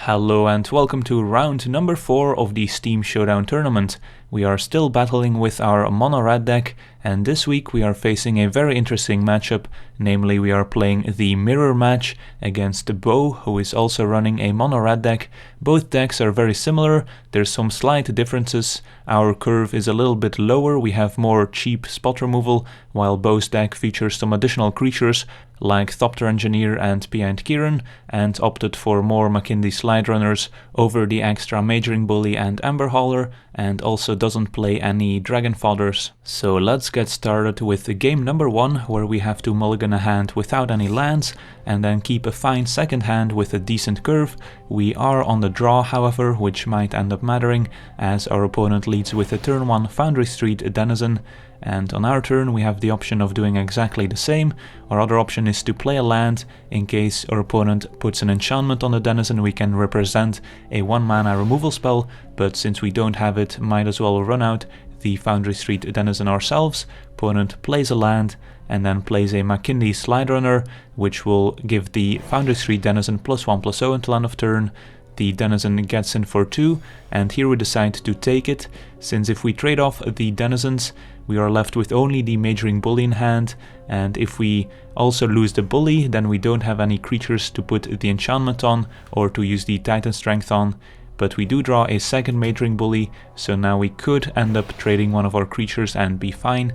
Hello and welcome to round number 4 of the Steam Showdown tournament. We are still battling with our mono-red deck, and this week we are facing a very interesting matchup, namely we are playing the mirror match against Bo, who is also running a mono-red deck. Both decks are very similar, there's some slight differences. Our curve is a little bit lower, we have more cheap spot removal, while Bo's deck features some additional creatures like Thopter Engineer and Behind Kieran, and opted for more McKinley Slide Runners over the extra Mage-Ring Bully and Ember Hauler, and also doesn't play any Dragon Fodders. So let's get started with game number 1, where we have to mulligan a hand without any lands, and then keep a fine second hand with a decent curve. We are on the draw, however, which might end up mattering, as our opponent leads with a turn 1 Foundry Street Denizen, and on our turn we have the option of doing exactly the same. Our other option is to play a land. In case our opponent puts an enchantment on the Denizen, we can represent a 1-mana removal spell, but since we don't have it, might as well run out the Foundry Street Denizen ourselves. Opponent plays a land and then plays a McKinley Slide Runner, which will give the Foundry Street Denizen +1/+0 until end of turn. The Denizen gets in for 2, and here we decide to take it, since if we trade off the Denizens, we are left with only the Mage-Ring Bully in hand, and if we also lose the Bully, then we don't have any creatures to put the enchantment on or to use the Titan Strength on. But we do draw a second Mage-Ring Bully, so now we could end up trading one of our creatures and be fine.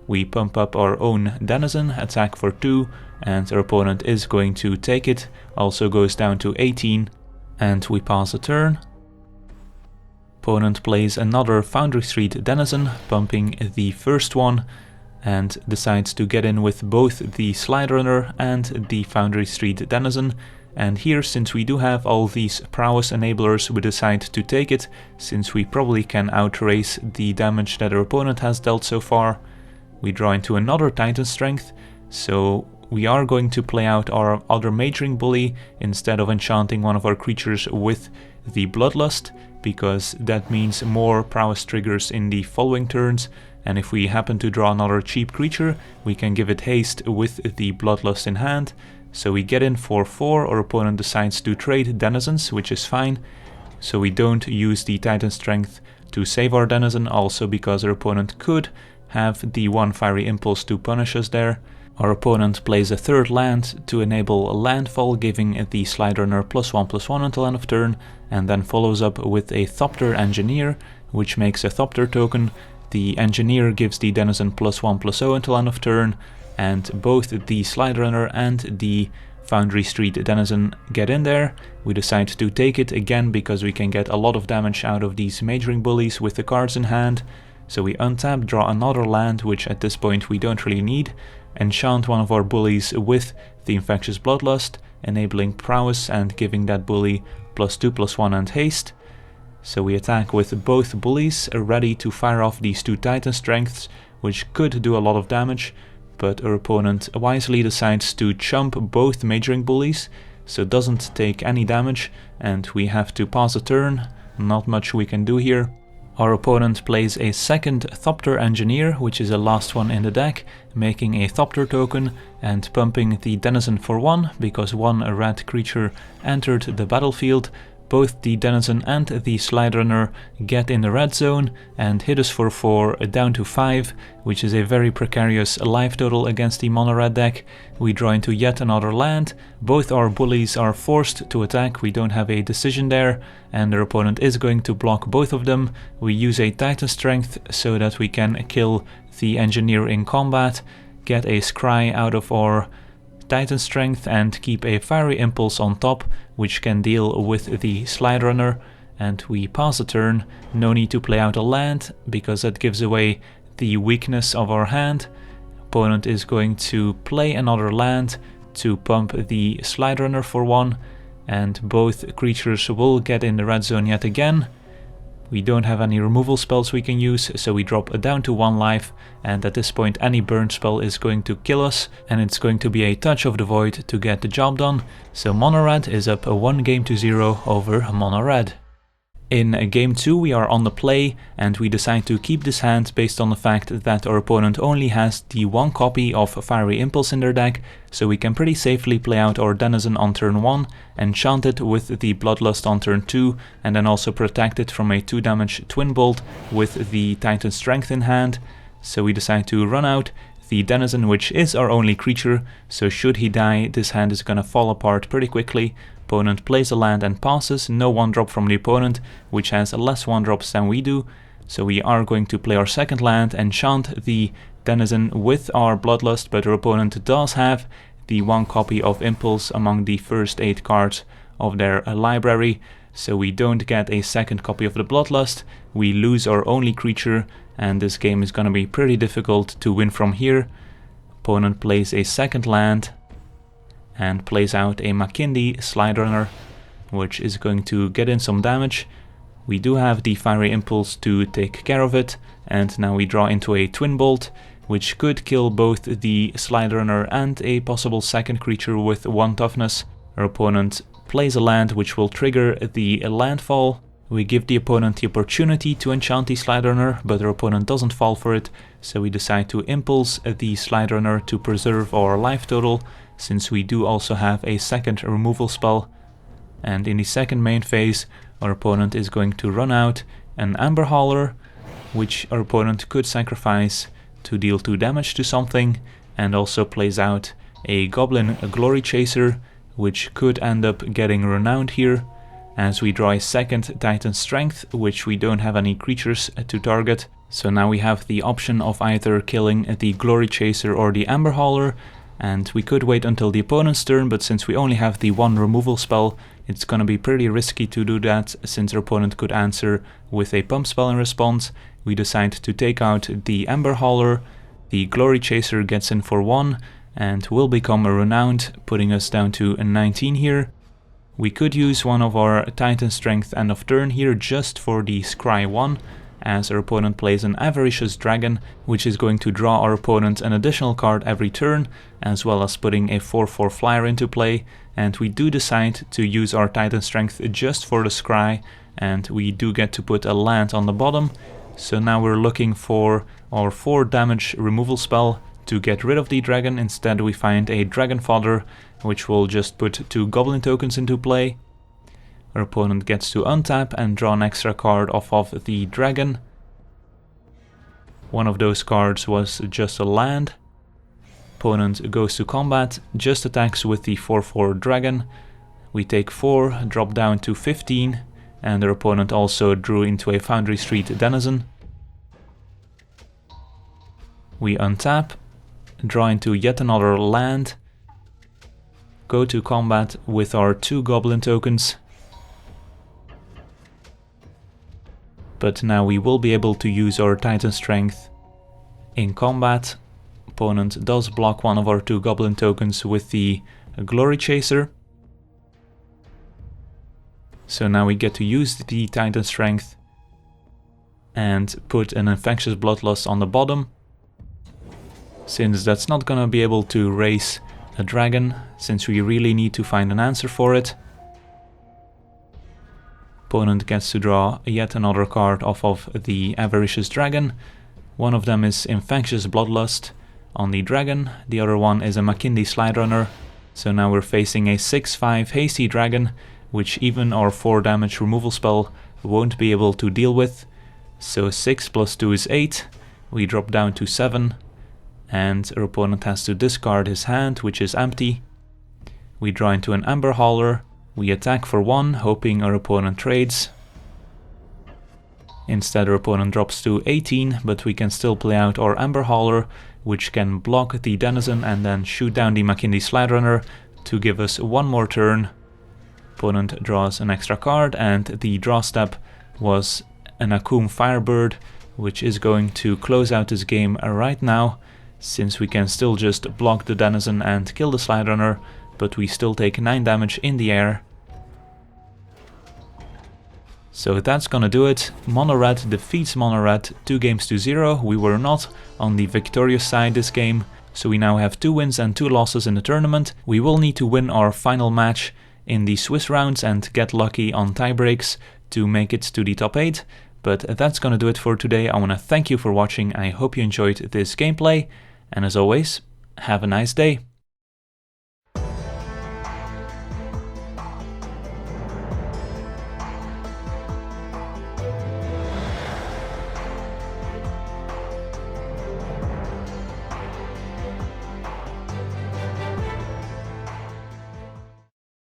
We pump up our own Denizen, attack for 2, and our opponent is going to take it, also goes down to 18. And we pass a turn. Opponent plays another Foundry Street Denizen, pumping the first one, and decides to get in with both the Slide Runner and the Foundry Street Denizen. And here, since we do have all these prowess enablers, we decide to take it, since we probably can outrace the damage that our opponent has dealt so far. We draw into another Titan Strength, so we are going to play out our other Mage-Ring Bully instead of enchanting one of our creatures with the Bloodlust, because that means more prowess triggers in the following turns, and if we happen to draw another cheap creature, we can give it haste with the Bloodlust in hand. So we get in for 4, our opponent decides to trade Denizens, which is fine, so we don't use the Titan Strength to save our Denizen, also because our opponent could have the 1 Fiery Impulse to punish us there. Our opponent plays a third land to enable a landfall, giving the Slide Runner +1/+1 until end of turn, and then follows up with a Thopter Engineer, which makes a Thopter token. The Engineer gives the Denizen +1/+0 until end of turn, and both the Slide Runner and the Foundry Street Denizen get in there. We decide to take it again because we can get a lot of damage out of these Mage-Ring Bullies with the cards in hand. So we untap, draw another land, which at this point we don't really need, enchant one of our bullies with the Infectious Bloodlust, enabling prowess and giving that bully +2/+1 and haste. So we attack with both bullies, ready to fire off these 2 Titan Strengths, which could do a lot of damage, but our opponent wisely decides to chump both Mage-Ring Bullies, so doesn't take any damage, and we have to pass a turn. Not much we can do here. Our opponent plays a second Thopter Engineer, which is the last one in the deck, making a Thopter token and pumping the Denizen for 1, because 1 red creature entered the battlefield. Both the Denizen and the Slide Runner get in the red zone and hit us for 4 down to 5, which is a very precarious life total against the mono-red deck. We draw into yet another land. Both our bullies are forced to attack, we don't have a decision there, and their opponent is going to block both of them. We use a Titan Strength so that we can kill the Engineer in combat, get a Scry out of our Titan Strength and keep a Fiery Impulse on top, which can deal with the Slide Runner, and we pass a turn. No need to play out a land, because that gives away the weakness of our hand. Opponent is going to play another land to pump the Slide Runner for 1, and both creatures will get in the red zone yet again. We don't have any removal spells we can use, so we drop down to 1 life, and at this point any burn spell is going to kill us, and it's going to be a Touch of the Void to get the job done. So mono-red is up 1-0 over mono-red. In game 2 we are on the play and we decide to keep this hand based on the fact that our opponent only has the one copy of Fiery Impulse in their deck, so we can pretty safely play out our Denizen on turn 1, enchant it with the Bloodlust on turn 2, and then also protect it from a 2 damage Twin Bolt with the Titan Strength in hand. So we decide to run out the Denizen, which is our only creature, so should he die this hand is gonna fall apart pretty quickly. Opponent plays a land and passes, no 1-drop from the opponent, which has less 1-drops than we do. So we are going to play our second land, enchant the Denizen with our Bloodlust, but our opponent does have the 1 copy of Impulse among the first 8 cards of their library, so we don't get a second copy of the Bloodlust, we lose our only creature, and this game is gonna be pretty difficult to win from here. Opponent plays a second land, and plays out a Makindi Slide Runner, which is going to get in some damage. We do have the Fiery Impulse to take care of it, and now we draw into a Twin Bolt, which could kill both the Slide Runner and a possible second creature with 1 toughness. Our opponent plays a land which will trigger the landfall. We give the opponent the opportunity to enchant the Slide Runner, but our opponent doesn't fall for it, so we decide to Impulse the Slide Runner to preserve our life total, since we do also have a second removal spell. And in the second main phase, our opponent is going to run out an Ember Hauler, which our opponent could sacrifice to deal 2 damage to something, and also plays out a Goblin Glory Chaser, which could end up getting renowned here, as we draw a second Titan Strength, which we don't have any creatures to target. So now we have the option of either killing the Glory Chaser or the Ember Hauler, and we could wait until the opponent's turn, but since we only have the 1 removal spell, it's gonna be pretty risky to do that, since our opponent could answer with a pump spell in response. We decide to take out the Ember Hauler, the Glory Chaser gets in for 1, and will become a renowned, putting us down to a 19 here. We could use one of our Titan Strength end of turn here just for the Scry 1, as our opponent plays an Avaricious Dragon, which is going to draw our opponent an additional card every turn, as well as putting a 4/4 flyer into play, and we do decide to use our Titan Strength just for the Scry, and we do get to put a land on the bottom. So now we're looking for our 4 damage removal spell to get rid of the dragon. Instead we find a Dragon Fodder, which will just put 2 Goblin tokens into play. Our opponent gets to untap and draw an extra card off of the dragon. One of those cards was just a land. Opponent goes to combat, just attacks with the 4/4 dragon. We take 4, drop down to 15, and our opponent also drew into a Foundry Street Denizen. We untap, draw into yet another land, go to combat with our 2 Goblin tokens. But now we will be able to use our Titan Strength in combat. Opponent does block one of our 2 Goblin tokens with the Glory Chaser. So now we get to use the Titan Strength and put an Infectious Bloodlust on the bottom. Since that's not gonna be able to raise a dragon, since we really need to find an answer for it. Opponent gets to draw yet another card off of the Avaricious Dragon. One of them is Infectious Bloodlust on the dragon, the other one is a Makindi Slide Runner. So now we're facing a 6/5 Hasty Dragon, which even our 4 damage removal spell won't be able to deal with. So 6 + 2 is 8, we drop down to 7, and our opponent has to discard his hand, which is empty. We draw into an Ember Hauler. We attack for 1, hoping our opponent trades. Instead our opponent drops to 18, but we can still play out our Ember Hauler, which can block the Denizen and then shoot down the Makindi Slide Runner to give us 1 more turn. Opponent draws an extra card, and the draw step was an Akoum Firebird, which is going to close out this game right now, since we can still just block the Denizen and kill the Slide Runner, but we still take 9 damage in the air. So that's gonna do it. Mono Red defeats Mono Red 2-0. We were not on the victorious side this game, so we now have 2 wins and 2 losses in the tournament. We will need to win our final match in the Swiss rounds and get lucky on tiebreaks to make it to the top 8. But that's gonna do it for today. I wanna thank you for watching. I hope you enjoyed this gameplay, and as always, have a nice day.